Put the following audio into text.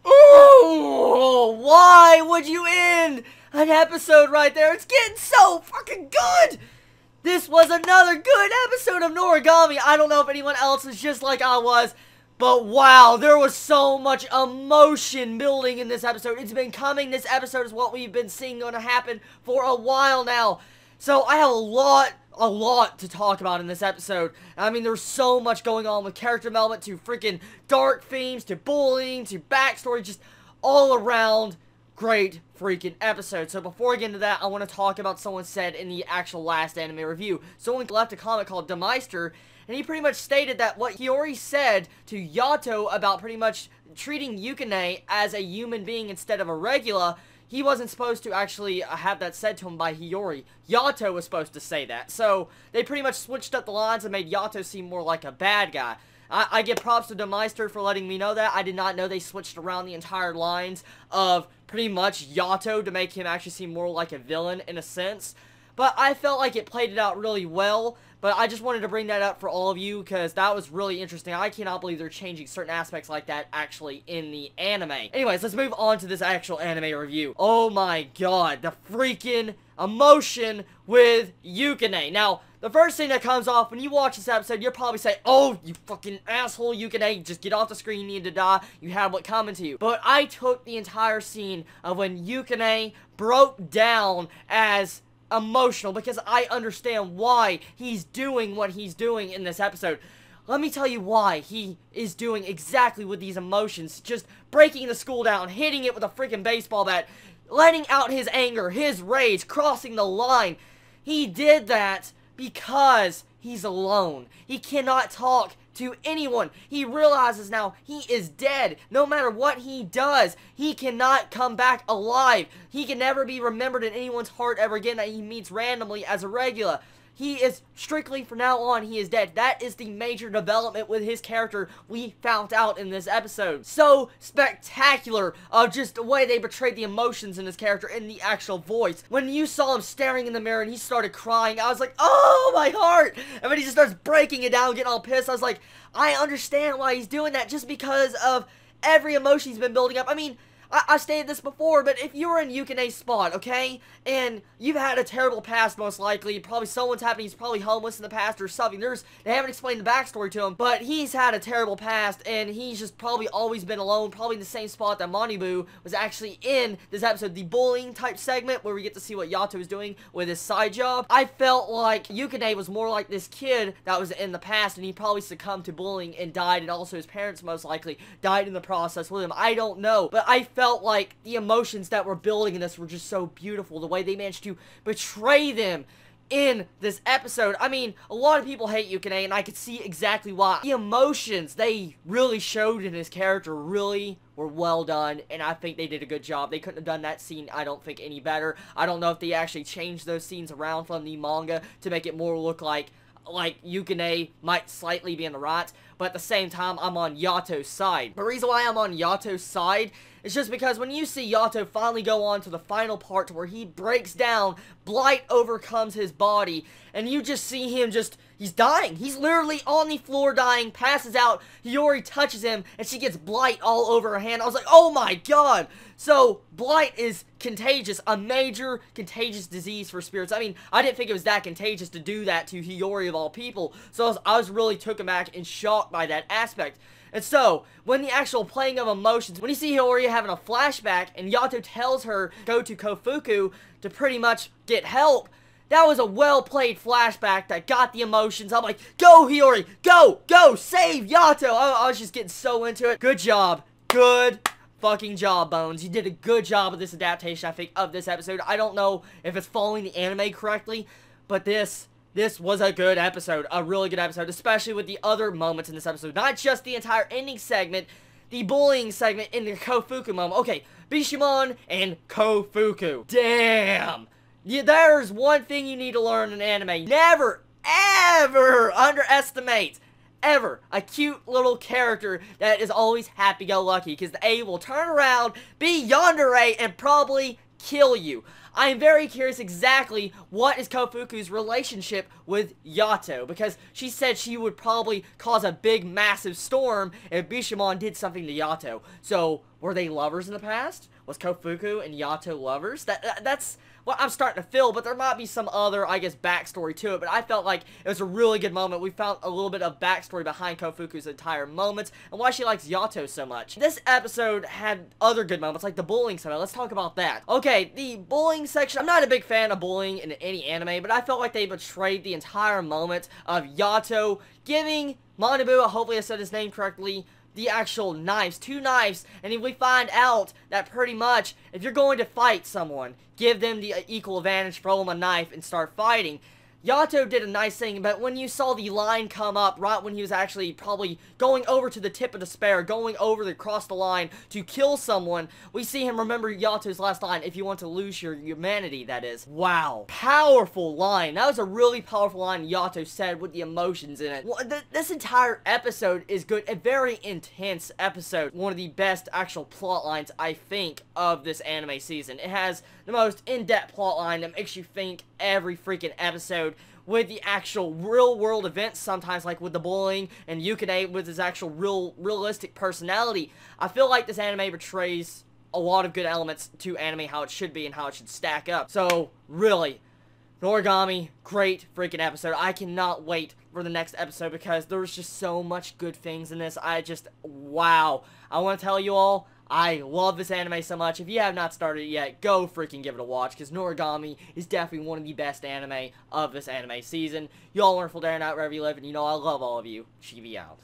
Oh, why would you end an episode right there? It's getting so fucking good! This was another good episode of Noragami. I don't know if anyone else is just like I was, but wow, there was so much emotion building in this episode. It's been coming. This episode is what we've been seeing going to happen for a while now. So I have a lot to talk about in this episode. I mean, there's so much going on with character development to freaking dark themes, to bullying, to backstory, just all around great freaking episode. So before I get into that, I want to talk about someone said in the actual last anime review. Someone left a comment called Demeister, and he pretty much stated that what Hiyori said to Yato about pretty much treating Yukine as a human being instead of a regular, he wasn't supposed to actually have that said to him by Hiyori. Yato was supposed to say that. So they pretty much switched up the lines and made Yato seem more like a bad guy. I give props to Demeister for letting me know that. I did not know they switched around the entire lines of pretty much Yato to make him actually seem more like a villain in a sense. But I felt like it played it out really well. But I just wanted to bring that up for all of you because that was really interesting. I cannot believe they're changing certain aspects like that actually in the anime. Anyways, let's move on to this actual anime review. Oh my god, the freaking emotion with Yukine. Now, the first thing that comes off when you watch this episode, you'll probably say, oh, you fucking asshole, Yukine, just get off the screen, you need to die, you have what coming to you. But I took the entire scene of when Yukine broke down as emotional because I understand why he's doing what he's doing in this episode. Let me tell you why he is doing exactly with these emotions. Just breaking the school down, hitting it with a freaking baseball bat, letting out his anger, his rage, crossing the line. He did that because he's alone. He cannot talk to anyone. He realizes now he is dead. No matter what he does, he cannot come back alive. He can never be remembered in anyone's heart ever again that he meets randomly as a regular. He is strictly, from now on, he is dead. That is the major development with his character we found out in this episode. So spectacular of just the way they portrayed the emotions in his character in the actual voice. When you saw him staring in the mirror and he started crying, I was like, oh, my heart! And when he just starts breaking it down, getting all pissed, I was like, I understand why he's doing that just because of every emotion he's been building up. I mean, I stated this before, but if you were in Yukine's spot, okay, and you've had a terrible past most likely, probably someone's happening, he's probably homeless in the past or something, they haven't explained the backstory to him, but he's had a terrible past, and he's just probably always been alone, probably in the same spot that Manibu was actually in this episode, the bullying type segment, where we get to see what Yato is doing with his side job. I felt like Yukine was more like this kid that was in the past, and he probably succumbed to bullying and died, and also his parents most likely died in the process with him. I don't know, but I felt like the emotions that were building in this were just so beautiful. The way they managed to portray them in this episode. I mean, a lot of people hate Yukine, and I could see exactly why. The emotions they really showed in his character really were well done, and I think they did a good job. They couldn't have done that scene, I don't think, any better. I don't know if they actually changed those scenes around from the manga to make it more look like Yukine might slightly be in the right, but at the same time, I'm on Yato's side. The reason why I'm on Yato's side is just because when you see Yato finally go on to the final part where he breaks down, blight overcomes his body, and you just see him he's dying. He's literally on the floor dying, passes out, Hiyori touches him, and she gets blight all over her hand. I was like, oh my god! So, blight is contagious, a major contagious disease for spirits. I mean, I didn't think it was that contagious to do that to Hiyori of all people, so I was really taken back and shocked by that aspect. And so, when the actual playing of emotions, when you see Hiyori having a flashback, and Yato tells her go to Kofuku to pretty much get help, that was a well-played flashback that got the emotions. I'm like, go Hiyori, go, go, save Yato! I was just getting so into it. Good job. Good fucking job, Bones. You did a good job of this adaptation, I think, of this episode. I don't know if it's following the anime correctly, but this was a good episode, a really good episode, especially with the other moments in this episode. Not just the entire ending segment, the bullying segment in the Kofuku moment. Okay, Bishamon and Kofuku. Damn! Yeah, there's one thing you need to learn in anime. Never, ever underestimate, ever, a cute little character that is always happy-go-lucky, because the A will turn around, be yandere, and probably kill you. I am very curious exactly what is Kofuku's relationship with Yato, because she said she would probably cause a big, massive storm if Bishamon did something to Yato. So, were they lovers in the past? Was Kofuku and Yato lovers? That's what I'm starting to feel, but there might be some other, I guess, backstory to it, but I felt like it was a really good moment. We found a little bit of backstory behind Kofuku's entire moments, and why she likes Yato so much. This episode had other good moments, like the bullying segment. Let's talk about that. Okay, the bullying section, I'm not a big fan of bullying in any anime, but I felt like they betrayed the entire moment of Yato giving Manabu, hopefully I said his name correctly, the actual knives, 2 knives, and if we find out that pretty much, if you're going to fight someone, give them the equal advantage, throw them a knife, and start fighting. Yato did a nice thing, but when you saw the line come up, right when he was actually probably going over to the tip of the spear, going over across the line to kill someone, we see him remember Yato's last line, if you want to lose your humanity, that is. Wow. Powerful line. That was a really powerful line Yato said with the emotions in it. Well, this entire episode is good. A very intense episode. One of the best actual plot lines, I think, of this anime season. It has the most in-depth plot line that makes you think every freaking episode, with the actual real-world events, sometimes like with the bullying, and Yukine with his actual realistic personality. I feel like this anime portrays a lot of good elements to anime, how it should be and how it should stack up. So, really, Noragami, great freaking episode. I cannot wait for the next episode because there's just so much good things in this. Wow. I want to tell you all, I love this anime so much. If you have not started it yet, go freaking give it a watch, because Noragami is definitely one of the best anime of this anime season. You all wonderful day or night wherever you live, and you know I love all of you. Chibi out.